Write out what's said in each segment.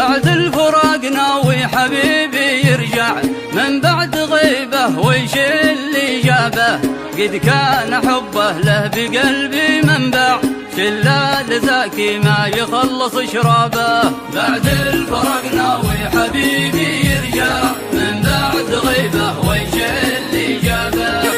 بعد الفراق ناوي حبيبي يرجع من بعد غيبه ويش اللي جابه قد كان حبه له بقلبي منبع شلال ذاكي ما يخلص شرابه بعد الفراق ناوي حبيبي يرجع من بعد غيبه ويش اللي جابه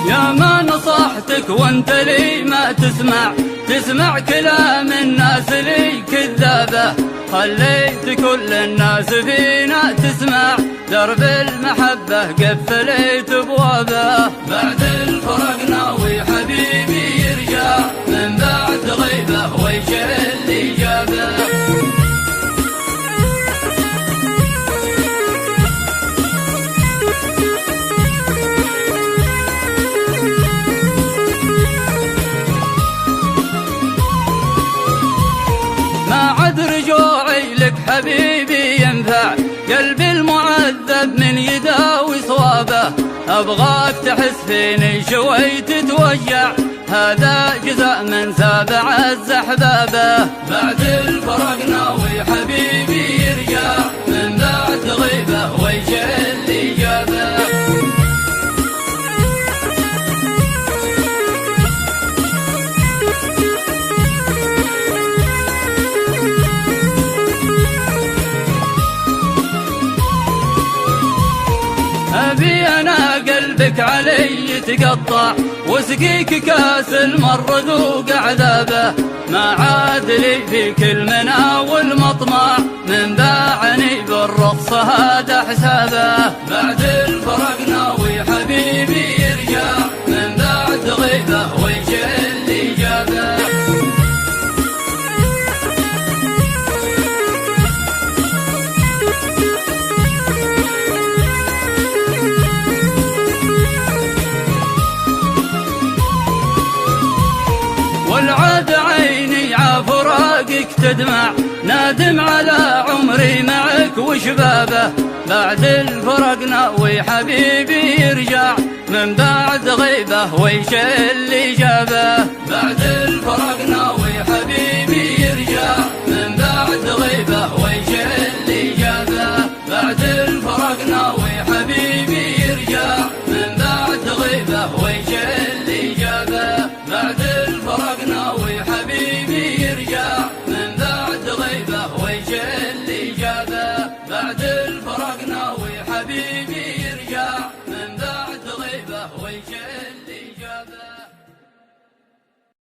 يا ما نصحتك وانت لي ما تسمع كلام الناس لي كذابة خليت كل الناس فينا تسمع درب المحبة قفلت ابوابه بعد الفراق ناوي حبيبي يرجع من بعد غيبه ويش اللي جابه رجوعي لك حبيبي ينفع قلبي المعذب من يداوي صوابه أبغاك تحس فيني شوي تتوجع هذا جزاء من سابع الزحبابه بعد الفراق ناوي حبيبي يرجع من بعد غيبه ويش اللي جابه أبي أنا قلبك علي يتقطع واسقيك كاس المر ذوق عذابه ما عاد لي فيك المنى والمطمع من باعني بالرخص هذا حسابه بعد الفراق ناوي حبيبي يرجع من بعد غيبه ويش اللي جابه والعاد عيني عفراقك تدمع نادم على عمري معك وشبابه بعد الفراق ناوي حبيبي يرجع من بعد غيبه ويش اللي جابه بعد الفراق ناوي حبيبي يرجع من بعد غيبه ويش اللي جابه بعد الفراق ناوي حبيبي يرجع من بعد غيبه ويش اللي جابه بعد الفراق ناوي حبيبي يرجع من بعد غيبه ويش اللي جابه بعد الفراق ناوي حبيبي